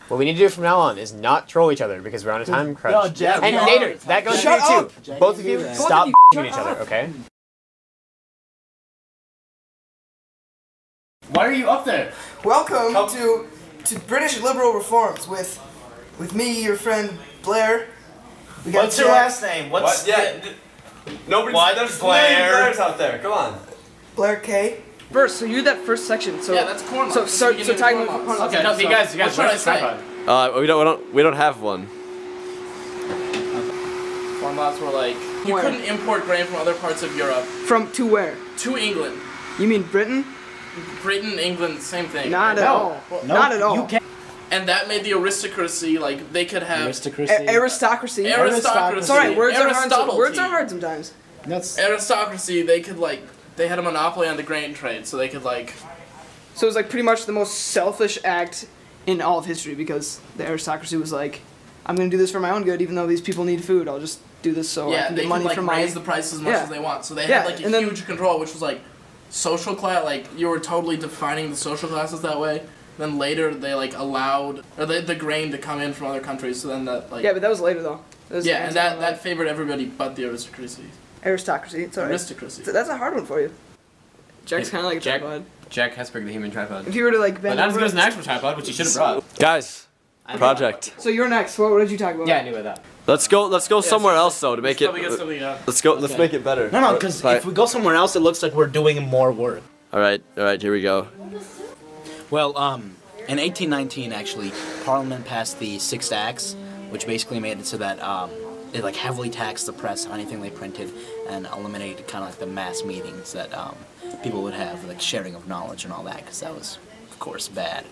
What we need to do from now on is not troll each other because we're on a time crunch. No, Jack, and Nader, that goes for you too. Jack, Both of you, that. stop each other, okay? Why are you up there? Welcome to British Liberal Reforms with me, your friend Blair. We got What's your last name? What's Nobody's there's Blair? Blairs out there. Come on. Blair K. First, so you did that first section. So yeah, that's corn. So talking about corn. Okay, no, you guys, what's where's the tripod? We don't have one. Corn laws were like you couldn't import grain from other parts of Europe. To where? To England. You mean Britain? Britain, England, same thing. Not at all. Not at all. And that made the aristocracy like they could have aristocracy. Sorry, words are hard sometimes. Aristocracy. They could they had a monopoly on the grain trade, so they could So it was like pretty much the most selfish act in all of history because the aristocracy was like, I'm gonna do this for my own good, even though these people need food. I'll just do this so I can get money from my. Raise the price as much as they want. So they had a huge control, which was social class. You were totally defining the social classes that way. Then later they allowed the grain to come in from other countries. So then that yeah, but that was later though. And that favored everybody but the aristocracy. Aristocracy. It's alright. Aristocracy. That's a hard one for you. Jack's kind of like a tripod. Jack Hesberg, the human tripod. If you were to bend but not as good as an actual tripod, which you should have brought. Guys, project. So you're next. What did you talk about? Yeah, I knew about that. Let's go somewhere else though to make it. Let's make it better. No, because if we go somewhere else, it looks like we're doing more work. All right, here we go. Well, in 1819, actually, Parliament passed the Six Acts, which basically made it so that it heavily taxed the press on anything they printed and eliminated kind of the mass meetings that people would have, sharing of knowledge and all that, because that was, of course, bad.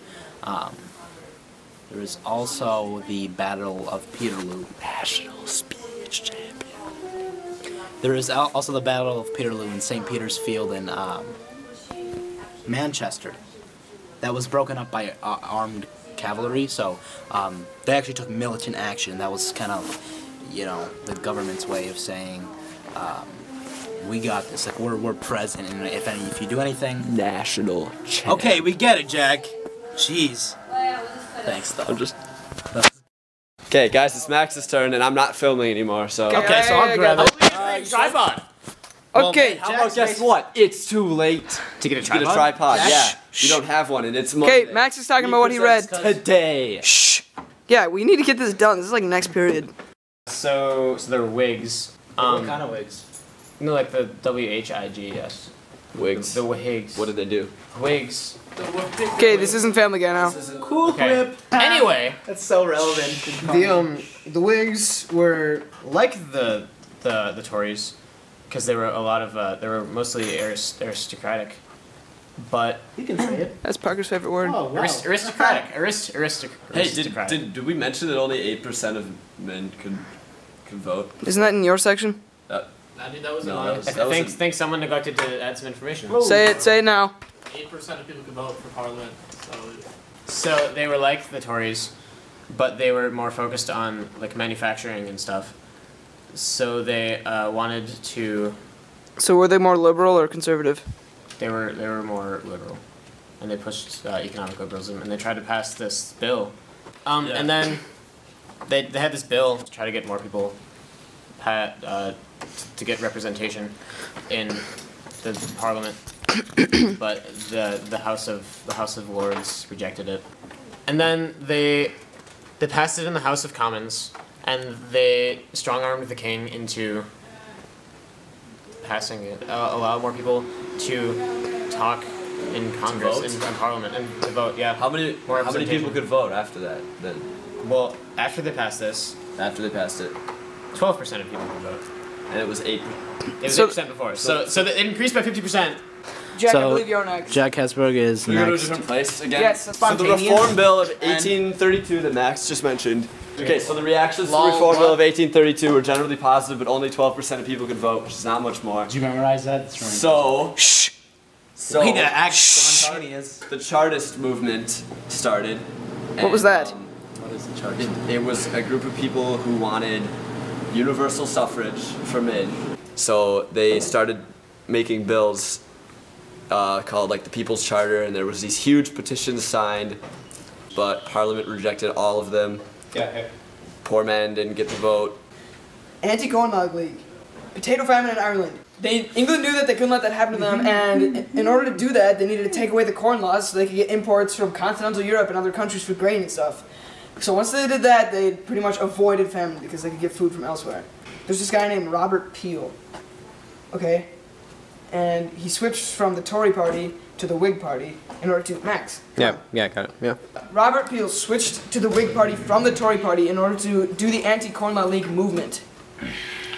There was also the Battle of Peterloo. National Speech Champion. There is also the Battle of Peterloo in St. Peter's Field in Manchester. That was broken up by armed cavalry, so they actually took militant action. That was kind of, the government's way of saying, we got this. We're present, and if you do anything, national champion. Okay, we get it, Jack. Jeez. Thanks, though. Okay, guys, it's Max's turn, and I'm not filming anymore, so. Okay, so I'll grab it. Tripod. Okay. How about guess what? It's too late To get a tripod? Yeah, you don't have one, and it's Okay, Max is talking about what he read today. Shh. Yeah, we need to get this done. This is next period. So there were wigs. What kind of wigs? No, like the WHIGs. Wigs. The Whigs. What did they do? Wigs. Okay, this isn't Family Guy now. Cool Okay. Anyway, that's so relevant. The Whigs were like the Tories, because they were they were mostly aristocratic, but You can say it. That's Parker's favorite word. Oh, wow. aristocratic. Hey, Aristocratic. did we mention that only 8% of men could vote? Isn't that in your section? That was No, anonymous. that was I think someone neglected to add some information. Say it now. 8% of people could vote for Parliament. So they were like the Tories, but they were more focused on manufacturing and stuff. So they wanted to. So were they more liberal or conservative? They were more liberal, and they pushed economic liberalism, and they tried to pass this bill, and then they had this bill to try to get more people to get representation in the Parliament, but the House of Lords rejected it, and then they passed it in the House of Commons, and they strong-armed the king into passing it, allow more people to talk in Congress, in Parliament, and to vote. Yeah. How many people could vote after that? Then. Well, after they passed this, After they passed it, 12% of people could vote. and it was 8. It was 8% before. So it increased by 50%. Jack, I So- believe you're next. Jack Hesberg is We're going to a next. different place again. Yes, So the Reform Bill of 1832 that Max just mentioned. Okay, so the reactions to the Reform Bill of 1832 were generally positive, but only 12% of people could vote, which is not much more. Did you memorize that? So, so Wait, the act spontaneous. the Chartist movement started. What was that? What is the Chartist? It was a group of people who wanted universal suffrage for men. So they started making bills called the People's Charter, and there was these huge petitions signed but Parliament rejected all of them. Yeah. Poor man didn't get the vote. Anti-Corn Law League. Potato famine in Ireland. England knew that they couldn't let that happen to them, and in order to do that, they needed to take away the corn laws so they could get imports from continental Europe and other countries for grain and stuff. So once they did that, they pretty much avoided famine because they could get food from elsewhere. There's this guy named Robert Peel, okay? And he switched from the Tory party to the Whig party in order to, Max. Yeah, got it, yeah. Robert Peel switched to the Whig party from the Tory party in order to do the Anti-Corn Law League movement.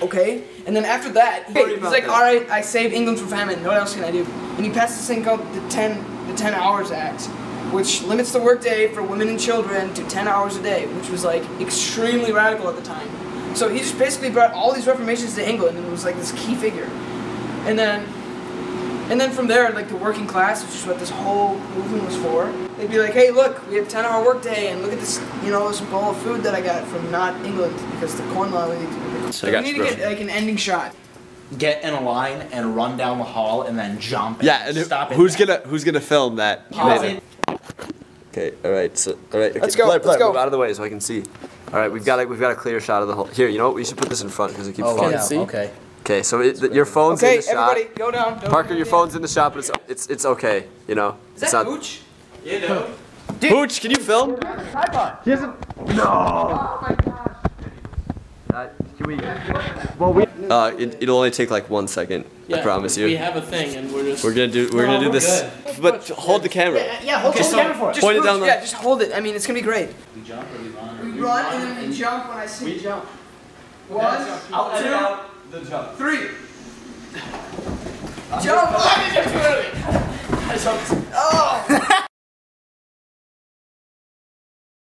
Okay? And then after that, he's like, alright, I saved England from famine, what else can I do? And he passed this thing called the 10 Hours Act, which limits the workday for women and children to 10 hours a day, which was like extremely radical at the time. So he just basically brought all these reformations to England and was like this key figure. And then from there, like the working class, which is what this whole movement was for, they'd be like, hey, look, we have 10-hour workday, and look at this, this bowl of food that I got from not England, because the Corn Law League. So we need to get like an ending shot. Get in a line and run down the hall and then jump. Yeah, and stop it. Who's gonna film that? Okay, all right, so okay, let's go. Let's go. Move out of the way so I can see. All right, we've got a clear shot of the whole. Here, you know what? We should put this in front because it keeps falling. Yeah, okay. Okay, so your phone's in the shot. Okay, everybody, go down. Parker, your phone's in the shot, but it's okay. Is it's that not. Hooch? Hooch, can you film? Tripod. He hasn't. No. Oh my gosh. Can we? Well, it'll only take like 1 second. Yeah, I promise you. We have a thing, and we're gonna do this. Good. But hold the camera. Yeah, hold the camera for us. Point it down. Yeah, just hold it. I mean, it's gonna be great. We jump or we run? We run and then we jump when I say jump. 1, I'll edit out the jump. 3. Jump! Why did you do it? Oh!